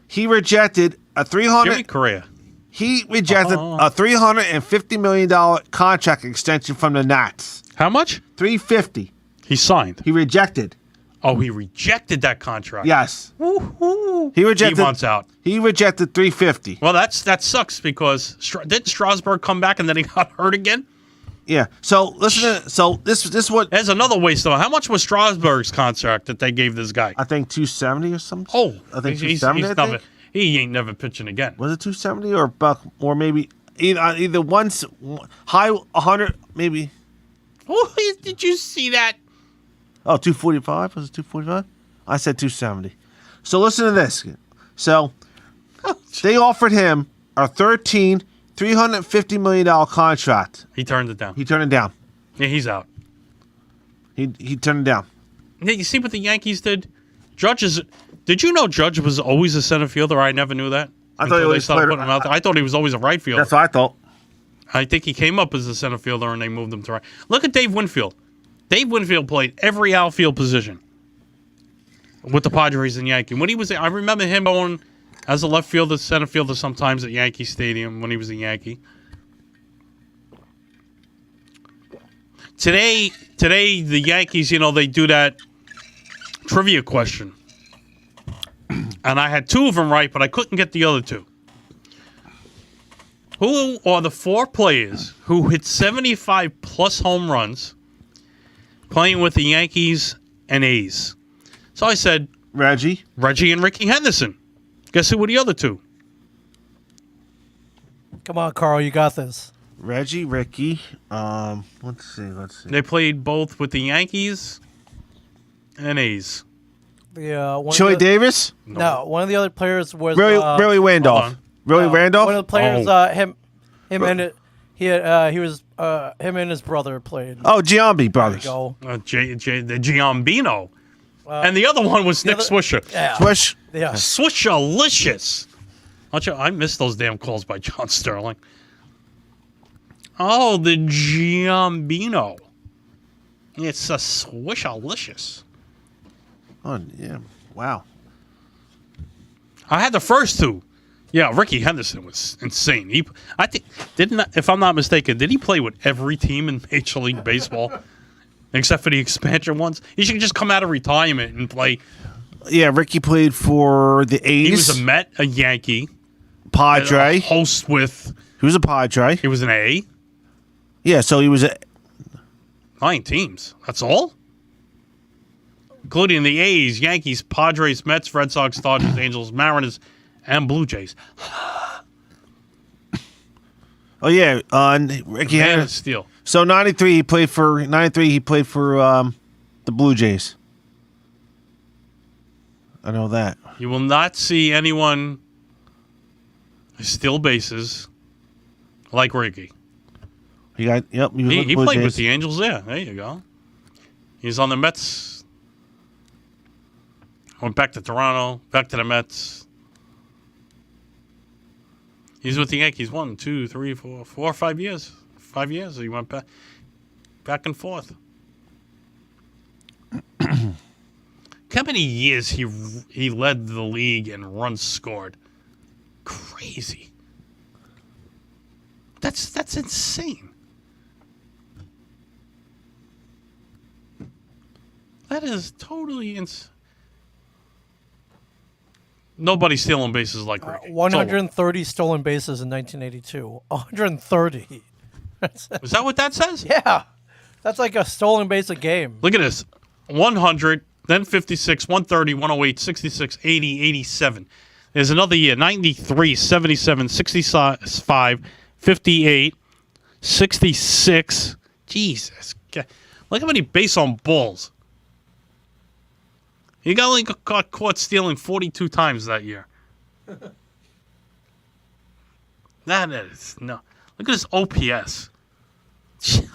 he rejected a Jimmy Correa. He rejected a $350 million contract extension from the Nats. How much? $350. He signed. He rejected. Oh, he rejected that contract. Yes. Woo-hoo. He rejected. He wants out. He rejected $350. Well, that sucks because didn't Strasburg come back and then he got hurt again? Yeah. So listen. This what? There's another waste though. How much was Strasburg's contract that they gave this guy? I think $270 or something. Oh, I think $270. He ain't never pitching again. Was it $270 or buck or maybe either once high 100 maybe? Oh, did you see that? Oh, 245? Was it 245? I said 270. So listen to this. So they offered him a $350 million contract. He turned it down. He turned it down. Yeah, he's out. He turned it down. Yeah, you see what the Yankees did? Did you know Judge was always a center fielder? I never knew that. I thought he always started played. putting him out there. I thought he was always a right fielder. That's what I thought. I think he came up as a center fielder and they moved him to right. Look at Dave Winfield. Dave Winfield played every outfield position with the Padres and Yankees. When he was, I remember him going as a left fielder, center fielder sometimes at Yankee Stadium when he was a Yankee. Today the Yankees, they do that trivia question. And I had 2 of them right, but I couldn't get the other 2. Who are the 4 players who hit 75 plus home runs playing with the Yankees and A's? So I said Reggie and Ricky Henderson. Guess who were the other 2? Come on, Carl, you got this. Reggie, Ricky. Let's see. They played both with the Yankees and A's. Chili Davis? No, one of the other players was Billy Randolph. Billy Randolph? One of the players, him and his brother played. Oh, Giambi brothers. There you go. The Giambino. And the other one was Nick Swisher. Yeah. Swish. Yeah. Swishalicious. I miss those damn calls by John Sterling. Oh, the Giambino. It's a Swishalicious. Oh, yeah. Wow. I had the first two. Yeah, Ricky Henderson was insane. I think if I'm not mistaken, did he play with every team in Major League Baseball except for the expansion ones? He should just come out of retirement and play. Yeah, Ricky played for the A's. He was a Met, a Yankee, Padre. A host with. He was a Padre. He was an A. Yeah, so he was 9 teams. That's all? Including the A's, Yankees, Padres, Mets, Red Sox, Dodgers, Angels, Mariners, and Blue Jays. Oh yeah, Ricky Henderson. Steel. So 93 he played for the Blue Jays. I know that. You will not see anyone steal bases like Ricky. He played with the Angels there. There you go. He's on the Mets. Went back to Toronto, back to the Mets. He's with the Yankees 1, 2, 3, 4 or 5 years. 5 years. He went back and forth. How many years he led the league in runs scored? Crazy. That's insane. That is totally insane. Nobody's stealing bases like Ricky. 130 stolen bases in 1982. 130. Is that what that says? Yeah. That's like a stolen base a game. Look at this. 100, then 56, 130, 108, 66, 80, 87. There's another year. 93, 77, 65, 58, 66. Jesus. Look how many base on balls. He only got caught stealing 42 times that year. That is no. Look at his OPS.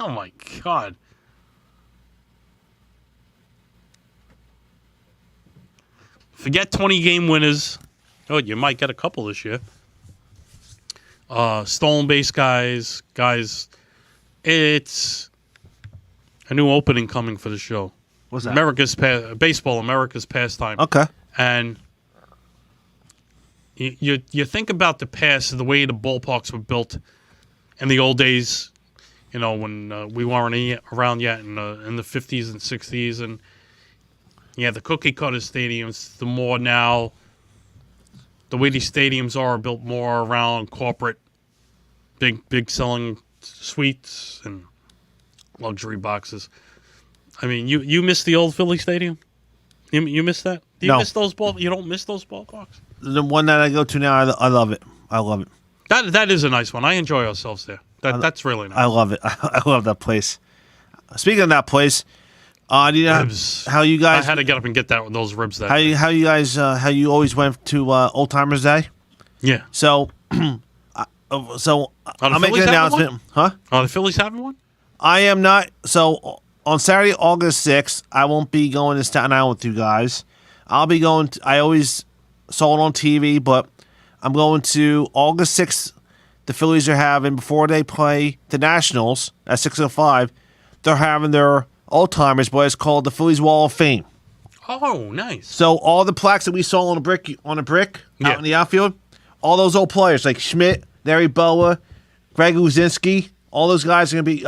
Oh my God. Forget 20 game winners. Oh, you might get a couple this year. Stolen base guys. It's a new opening coming for the show. What's that? Baseball, America's pastime. Okay. And you think about the past, the way the ballparks were built in the old days, when we weren't around yet in the 50s and 60s. And the cookie cutter stadiums, the more now, the way these stadiums are built more around corporate, big selling suites and luxury boxes. I mean, you miss the old Philly Stadium? You miss that? Do you miss those You don't miss those ballparks? The one that I go to now, I love it. I love it. That is a nice one. I enjoy ourselves there. That's really nice. I love it. I love that place. Speaking of that place, how you guys? I had to get up and get those ribs. How you guys? How you always went to Old Timers Day? Yeah. So, I'll make an announcement. Huh? Are the Phillies having one? I am not. So. On Saturday, August 6th, I won't be going to Staten Island with you guys. I'll be going I always saw it on TV, but I'm going to August 6th. The Phillies are having, before they play the Nationals at 6:05, they're having their old-timers, but it's called the Phillies Wall of Fame. Oh, nice. So all the plaques that we saw on a brick out in the outfield, all those old players like Schmidt, Larry Boa, Greg Uzinski, all those guys are going to be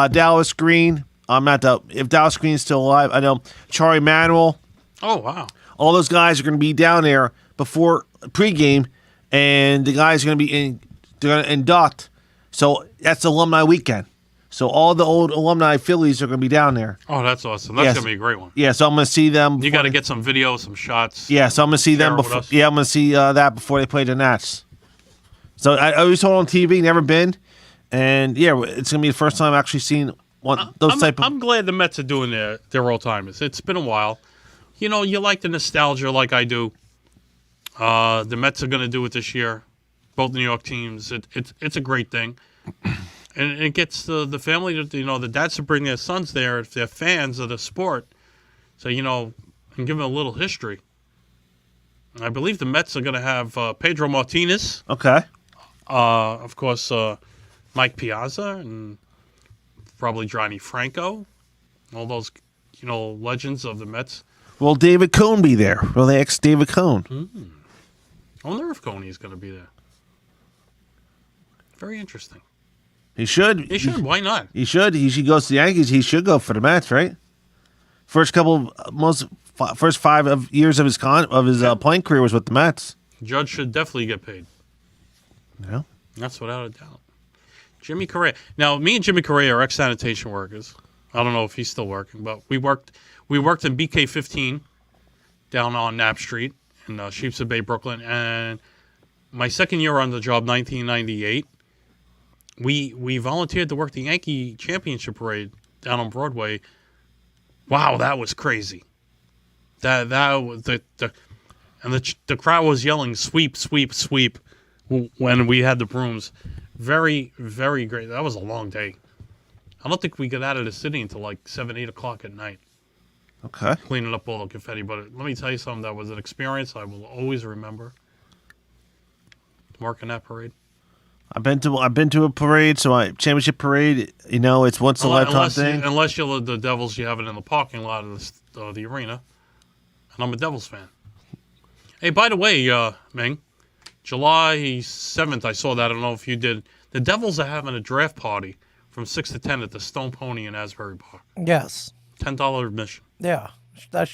Dallas Green. If Dallas Green's still alive, I know Charlie Manuel. Oh, wow. All those guys are going to be down there before pregame, and the guys are going to be they're going to induct. So that's alumni weekend. So all the old alumni Phillies are going to be down there. Oh, that's awesome. That's going to be a great one. Yeah, so I'm going to see them. You got to get some video, some shots. Yeah, so I'm going to see them before. Yeah, I'm going to see that before they play the Nats. So I always saw it on TV, never been, and it's going to be the first time I've actually seen. I'm glad the Mets are doing their old timers. It's been a while. you know, you like the nostalgia like I do. The Mets are going to do it this year. Both New York teams. It's a great thing. And it gets the family, the dads to bring their sons there if they're fans of the sport. So, and give them a little history. I believe the Mets are going to have Pedro Martinez. Okay. Of course, Mike Piazza and probably Johnny Franco. All those, legends of the Mets. Will David Cohn be there? Will they ex David Cohn? I wonder if Coney is going to be there. Very interesting. He should. He should. Why not? He should. He goes to the Yankees. He should go for the Mets, right? First 5 years of his playing career was with the Mets. Judge should definitely get paid. Yeah, that's without a doubt. Jimmy Correa. Now, me and Jimmy Correa are ex-sanitation workers. I don't know if he's still working, but we worked in BK15 down on Knapp Street in Sheepshead Bay, Brooklyn, and my second year on the job, 1998. We volunteered to work the Yankee Championship Parade down on Broadway. Wow, that was crazy. That was the crowd was yelling "sweep, sweep, sweep" when we had the brooms. Very, very great. That was a long day. I don't think we got out of the city until like 7, 8 o'clock at night. Okay. Cleaning up all the confetti, but let me tell you something. That was an experience I will always remember. Working that parade. I've been to a parade, championship parade. It's once in a lifetime thing. Unless you're the Devils, you have it in the parking lot of the arena, and I'm a Devils fan. Hey, by the way, Ming, July 7th, I saw that. I don't know if you did. The Devils are having a draft party from 6 to 10 at the Stone Pony in Asbury Park. Yes. $10 admission. Yeah, that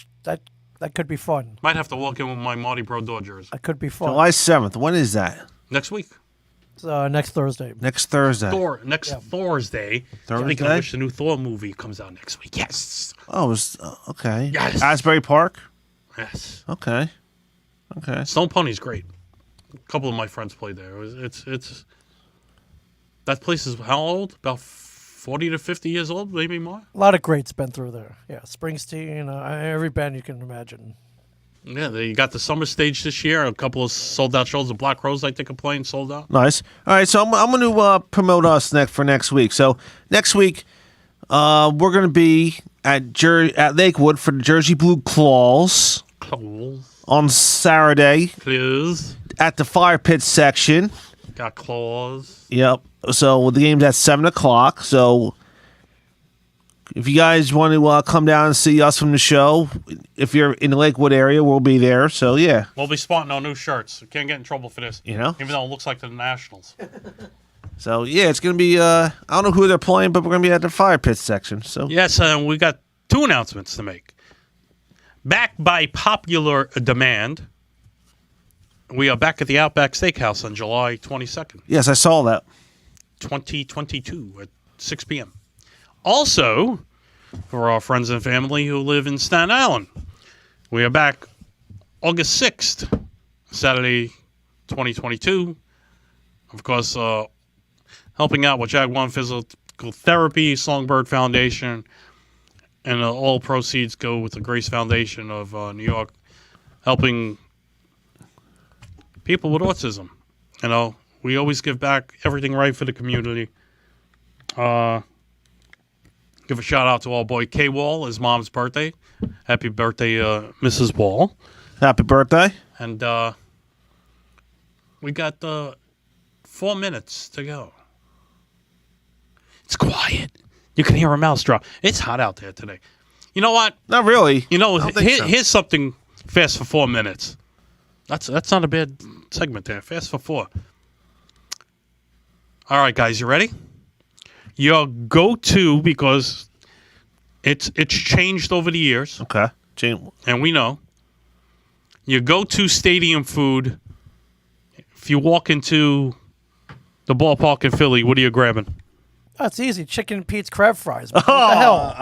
could be fun. Might have to walk in with my Marty Brodeur jersey. That could be fun. July 7th. When is that? Next week. Next Thursday. Next Thursday. Thursday. Speaking of which, the new Thor movie comes out next week. Yes. Oh, okay. Yes. Asbury Park? Yes. Okay. Stone Pony's great. A couple of my friends played there. It's that place is how old? About 40 to 50 years old, maybe more. A lot of greats been through there. Yeah, Springsteen, every band you can imagine. Yeah, they got the summer stage this year. A couple of sold-out shows. The Black Rose, I think, are playing sold out. Nice. All right, so I'm going to promote us for next week. So next week, we're going to be at Lakewood for the Jersey Blue Claws. On Saturday. Please. At the Fire Pit section. Got claws. Yep. So the game's at 7 o'clock. So if you guys want to come down and see us from the show, if you're in the Lakewood area, we'll be there. So, yeah. We'll be sporting our new shirts. We can't get in trouble for this. Even though it looks like the Nationals. So, yeah, it's going to be, I don't know who they're playing, but we're going to be at the Fire Pit section. So yes, we got 2 announcements to make. Back by popular demand, we are back at the Outback Steakhouse on July 22nd. Yes, I saw that. 2022 at 6 p.m. Also, for our friends and family who live in Staten Island, we are back August 6th, Saturday, 2022. Of course, helping out with Jaguar Physical Therapy, Songbird Foundation, and all proceeds go with the Grace Foundation of New York, helping people with autism. We always give back everything right for the community. Give a shout out to our boy K Wall, his mom's birthday. Happy birthday, Mrs. Wall. Happy birthday. And we got 4 minutes to go. It's quiet. You can hear a mouse drop. It's hot out there today. You know what? Not really. Here's something fast for 4 minutes. That's not a bad segment there. Fast for 4. All right, guys, you ready? Your go-to, because it's changed over the years. Okay. And we know. Your go-to stadium food, if you walk into the ballpark in Philly, what are you grabbing? That's easy. Chicken and Pete's crab fries. What the hell?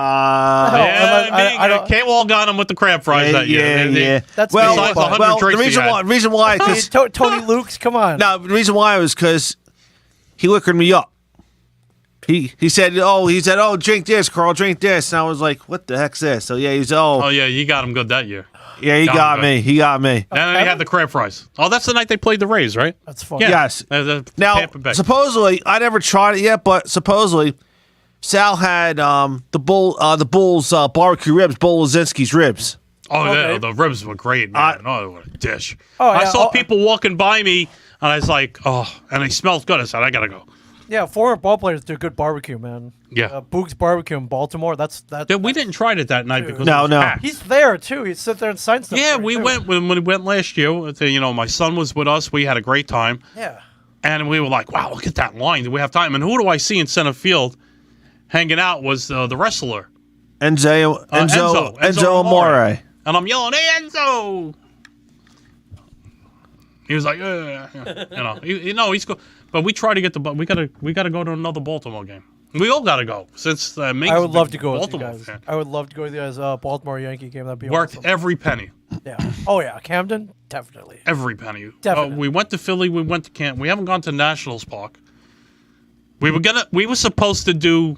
K-Wall got him with the crab fries that year. Yeah. That's the reason why, because Tony Luke's, come on. No, the reason why was because he liquored me up. He said, oh, drink this, Carl, drink this. And I was like, what the heck's this? So, yeah, Oh, yeah, you got him good that year. Yeah, he got me. He got me. And then he had the crab fries. Oh, that's the night they played the Rays, right? That's fun. Yeah. Yes. Now, Tampa Bay. supposedly, I never tried it yet, but supposedly, Sal had the Bulls barbecue ribs, Bull Lazinski's ribs. Oh, Okay. yeah, the ribs were great, man. Oh, what a dish. Oh, I yeah, saw people walking by me, and I was like, oh, and they smelled good. I said, I got to go. Yeah, former ball players do good barbecue, man. Yeah. Boog's Barbecue in Baltimore. Yeah, we didn't try it that night because No, it was no. packed. He's there too. He'd sit there and sign stuff. Yeah, for we you, too. went when we went last year. My son was with us. We had a great time. Yeah. And we were like, wow, look at that line. Do we have time? And who do I see in center field hanging out was the wrestler. Enzo Amore. And I'm yelling, hey, Enzo! He was like, he's cool. But we try to get we gotta go to another Baltimore game. We all gotta go since I would love to go with you guys. I would love to go to the guys' Baltimore Yankee game. That'd be Worked awesome. every penny. Yeah. Oh yeah, Camden, definitely. Every penny. Definitely. We went to Philly. We went to Camp. We haven't gone to Nationals Park. We were supposed to do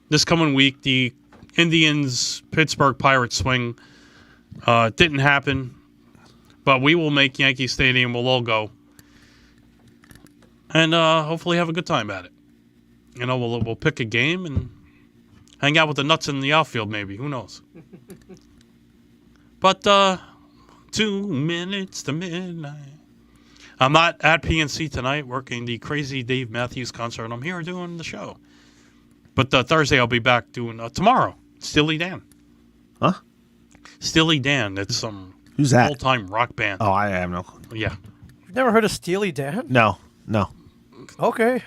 this coming week the Indians Pittsburgh Pirates swing. Didn't happen, but we will make Yankee Stadium. We'll all go, and hopefully have a good time at it. We'll pick a game and hang out with the nuts in the outfield. Maybe, who knows? But 2 minutes to midnight. I'm not at PNC tonight working the Crazy Dave Matthews concert. I'm here doing the show. But Thursday I'll be back doing tomorrow. Steely Dan. Huh? Steely Dan. It's some Who's that? old-time rock band. Oh, I have no clue. Yeah. You've never heard of Steely Dan? No. Okay.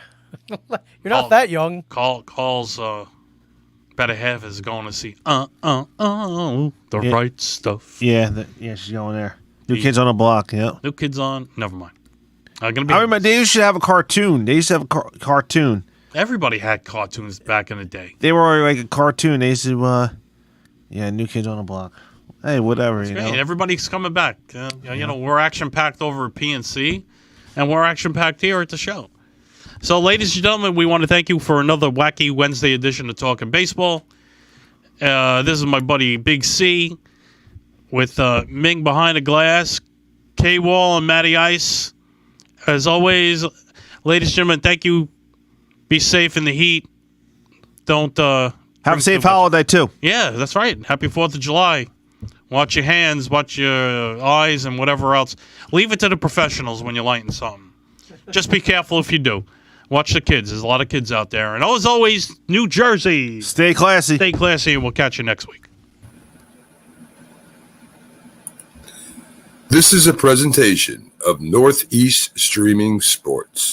You're not that young. Calls better half is going to see the right stuff. Yeah, she's going there. New Kids on the Block, yeah. New Kids on. Never mind. I remember they used to have a cartoon. They used to have a cartoon. Everybody had cartoons back in the day. They were like a cartoon. They used to, New Kids on the Block. Hey, whatever, you know. Everybody's coming back. We're action-packed over at PNC, and we're action-packed here at the show. So, ladies and gentlemen, we want to thank you for another wacky Wednesday edition of Talking Baseball. This is my buddy Big C with Ming behind the glass, K-Wall and Matty Ice. As always, ladies and gentlemen, thank you. Be safe in the heat. Don't have a safe holiday too. Yeah, that's right. Happy 4th of July. Watch your hands, watch your eyes, and whatever else. Leave it to the professionals when you're lighting something. Just be careful if you do. Watch the kids. There's a lot of kids out there. And as always, New Jersey. Stay classy. Stay classy, and we'll catch you next week. This is a presentation of Northeast Streaming Sports.